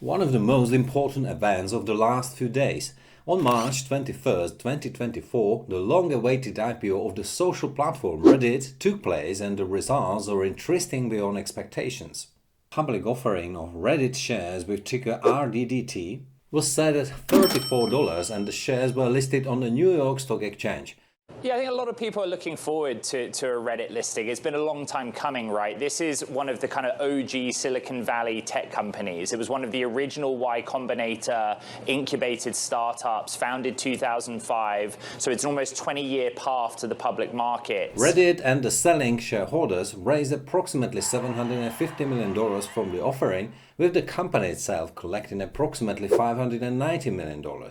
One of the most important events of the last few days. On March 21st, 2024, the long-awaited IPO of the social platform Reddit took place and the results are interesting beyond expectations. Public offering of Reddit shares with ticker RDDT was set at $34 and the shares were listed on the New York Stock Exchange. Yeah, I think a lot of people are looking forward to a Reddit listing. It's been a long time coming, right? This is one of the kind of OG Silicon Valley tech companies. It was one of the original Y Combinator incubated startups, founded 2005. So it's an almost 20-year path to the public markets. Reddit and the selling shareholders raised approximately $750 million from the offering, with the company itself collecting approximately $590 million.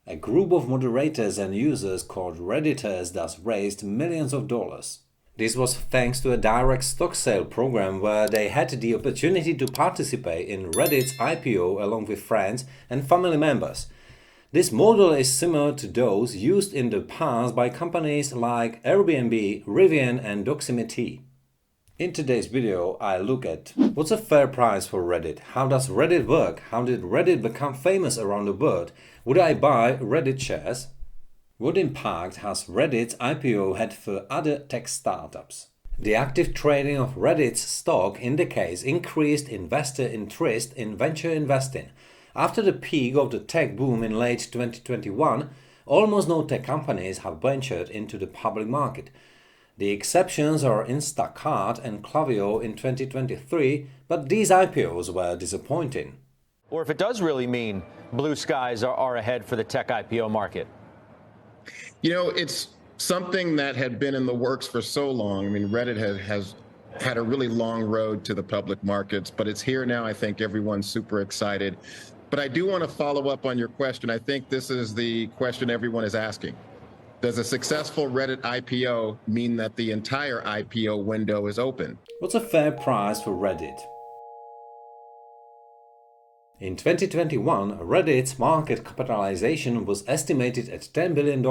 A group of moderators and users called Redditors thus raised millions of dollars. This was thanks to a direct stock sale program where they had the opportunity to participate in Reddit's IPO along with friends and family members. This model is similar to those used in the past by companies like Airbnb, Rivian and Doximity. In today's video, I look at what's a fair price for Reddit, how does Reddit work, how did Reddit become famous around the world, would I buy Reddit shares, what impact has Reddit's IPO had for other tech startups. The active trading of Reddit's stock indicates increased investor interest in venture investing. After the peak of the tech boom in late 2021, almost no tech companies have ventured into the public market. The exceptions are Instacart and Klaviyo in 2023, but these IPOs were disappointing. Or if it does really mean blue skies are ahead for the tech IPO market. You know, it's something that had been in the works for so long. I mean, Reddit has had a really long road to the public markets, but it's here now. I think everyone's super excited. But I do want to follow up on your question. I think this is the question everyone is asking. Does a successful Reddit IPO mean that the entire IPO window is open? What's a fair price for Reddit? In 2021, Reddit's market capitalization was estimated at $10 billion.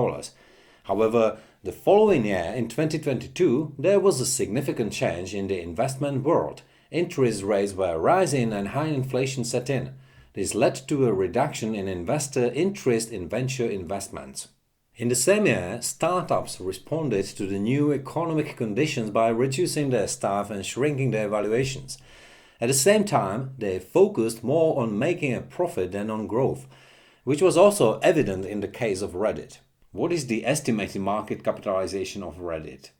However, the following year, in 2022, there was a significant change in the investment world. Interest rates were rising and high inflation set in. This led to a reduction in investor interest in venture investments. In the same year, startups responded to the new economic conditions by reducing their staff and shrinking their valuations. At the same time, they focused more on making a profit than on growth, which was also evident in the case of Reddit. What is the estimated market capitalization of Reddit?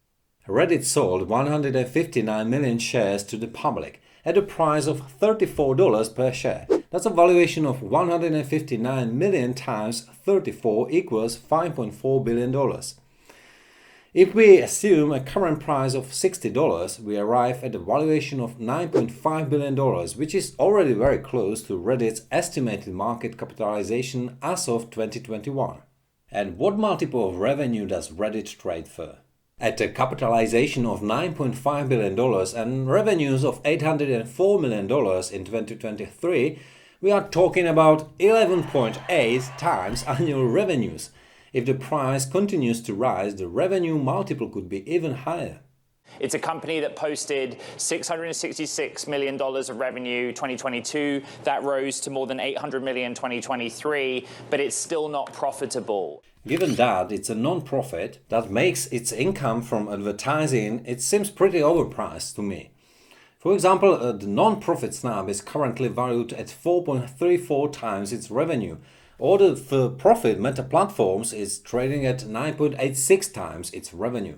Reddit sold 159 million shares to the public at a price of $34 per share. That's a valuation of 159 million times 34 equals $5.4 billion. If we assume a current price of $60, we arrive at a valuation of $9.5 billion, which is already very close to Reddit's estimated market capitalization as of 2021. And what multiple of revenue does Reddit trade for? At a capitalization of $9.5 billion and revenues of $804 million in 2023, we are talking about 11.8 times annual revenues. If the price continues to rise, the revenue multiple could be even higher. It's a company that posted $666 million of revenue 2022. That rose to more than $800 million 2023, but it's still not profitable. Given that it's a non-profit that makes its income from advertising, it seems pretty overpriced to me. For example, the non-profit Snap is currently valued at 4.34 times its revenue, or the for-profit Meta Platforms is trading at 9.86 times its revenue.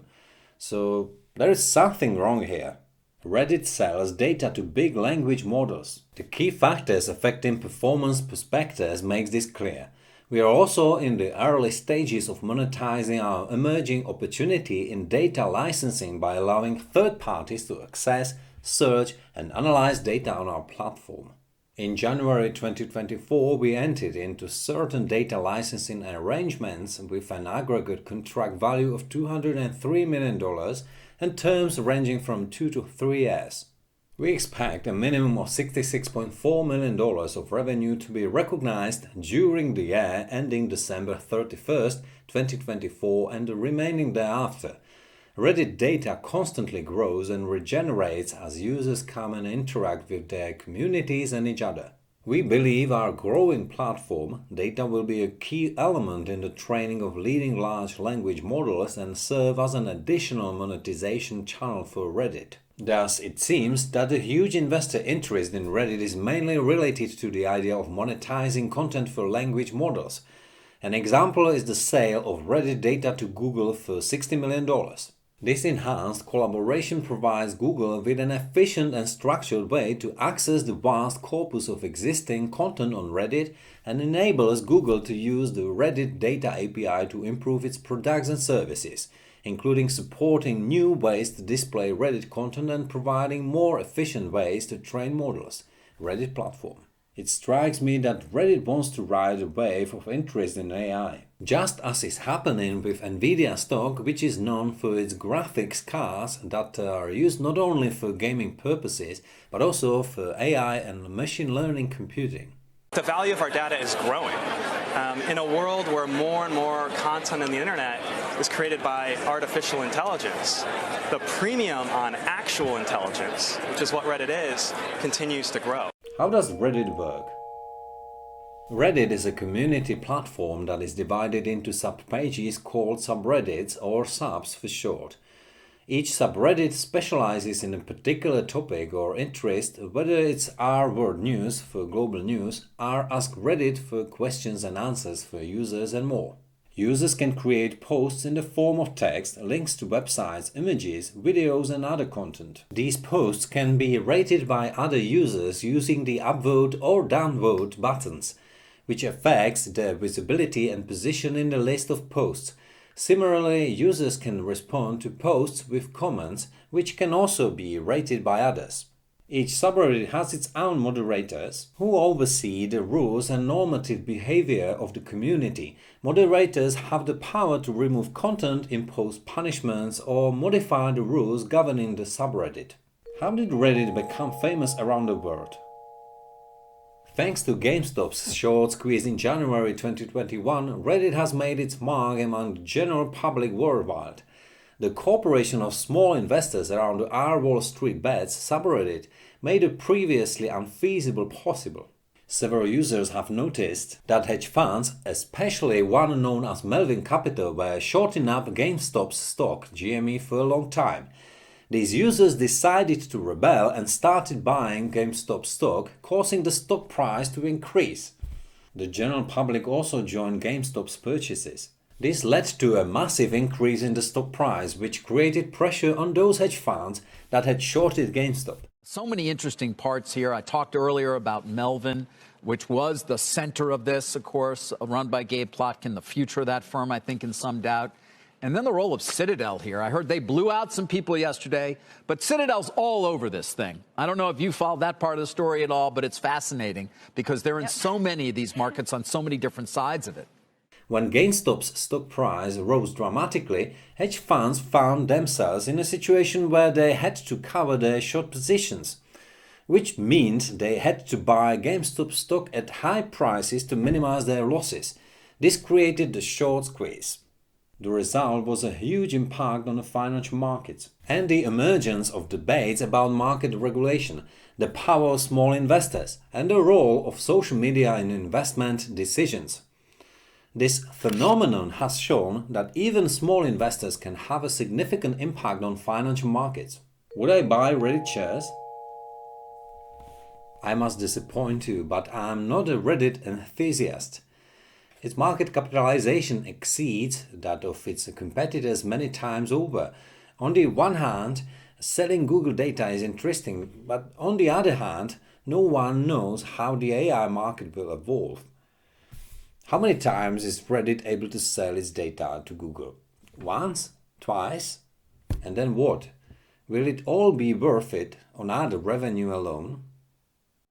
So there is something wrong here. Reddit sells data to big language models. The key factors affecting performance prospectors makes this clear. We are also in the early stages of monetizing our emerging opportunity in data licensing by allowing third parties to access, search and analyze data on our platform. In January 2024, we entered into certain data licensing arrangements with an aggregate contract value of $203 million and terms ranging from 2 to 3 years. We expect a minimum of $66.4 million of revenue to be recognized during the year ending December 31st, 2024 and the remaining thereafter. Reddit data constantly grows and regenerates as users come and interact with their communities and each other. We believe our growing platform data will be a key element in the training of leading large language models and serve as an additional monetization channel for Reddit. Thus, it seems that the huge investor interest in Reddit is mainly related to the idea of monetizing content for language models. An example is the sale of Reddit data to Google for $60 million. This enhanced collaboration provides Google with an efficient and structured way to access the vast corpus of existing content on Reddit and enables Google to use the Reddit Data API to improve its products and services, including supporting new ways to display Reddit content and providing more efficient ways to train models. Reddit platform. It strikes me that Reddit wants to ride a wave of interest in AI, just as is happening with Nvidia stock, which is known for its graphics cards that are used not only for gaming purposes, but also for AI and machine learning computing. The value of our data is growing. In a world where more and more content on the internet is created by artificial intelligence, the premium on actual intelligence, which is what Reddit is, continues to grow. How does Reddit work? Reddit is a community platform that is divided into subpages called subreddits or subs for short. Each subreddit specializes in a particular topic or interest, whether it's r-word news for global news, r-ask Reddit for questions and answers for users and more. Users can create posts in the form of text, links to websites, images, videos and other content. These posts can be rated by other users using the upvote or downvote buttons, which affects their visibility and position in the list of posts. Similarly, users can respond to posts with comments, which can also be rated by others. Each subreddit has its own moderators, who oversee the rules and normative behavior of the community. Moderators have the power to remove content, impose punishments, or modify the rules governing the subreddit. How did Reddit become famous around the world? Thanks to GameStop's short squeeze in January 2021, Reddit has made its mark among the general public worldwide. The cooperation of small investors around the Wall Street Bets subreddit made a previously unfeasible possible. Several users have noticed that hedge funds, especially one known as Melvin Capital, were shorting up GameStop's stock GME for a long time. These users decided to rebel and started buying GameStop stock, causing the stock price to increase. The general public also joined GameStop's purchases. This led to a massive increase in the stock price, which created pressure on those hedge funds that had shorted GameStop. So many interesting parts here. I talked earlier about Melvin, which was the center of this, of course, run by Gabe Plotkin, the future of that firm, I think, in some doubt. And then the role of Citadel here. I heard they blew out some people yesterday, but Citadel's all over this thing. I don't know if you followed that part of the story at all, but it's fascinating because they're in so many of these markets on so many different sides of it. When GameStop's stock price rose dramatically, hedge funds found themselves in a situation where they had to cover their short positions, which meant they had to buy GameStop stock at high prices to minimize their losses. This created the short squeeze. The result was a huge impact on the financial markets and the emergence of debates about market regulation, the power of small investors, and the role of social media in investment decisions. This phenomenon has shown that even small investors can have a significant impact on financial markets. Would I buy Reddit shares? I must disappoint you, but I am not a Reddit enthusiast. Its market capitalization exceeds that of its competitors many times over. On the one hand, selling Google data is interesting, but on the other hand, no one knows how the AI market will evolve. How many times is Reddit able to sell its data to Google? Once? Twice? And then what? Will it all be worth it on ad revenue alone?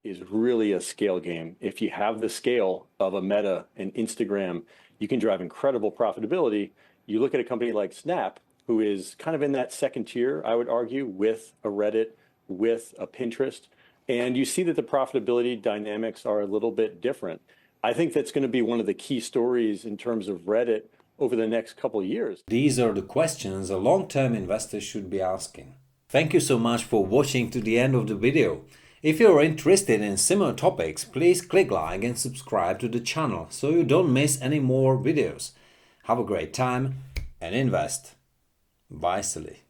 Is really a scale game. If you have the scale of a Meta and Instagram, you can drive incredible profitability. You look at a company like Snap, who is kind of in that second tier, I would argue, with a Reddit, with a Pinterest, and you see that the profitability dynamics are a little bit different. I think that's going to be one of the key stories in terms of Reddit over the next couple of years. These are the questions a long-term investor should be asking. Thank you so much for watching to the end of the video. If you're interested in similar topics, please click like and subscribe to the channel so you don't miss any more videos. Have a great time and invest wisely.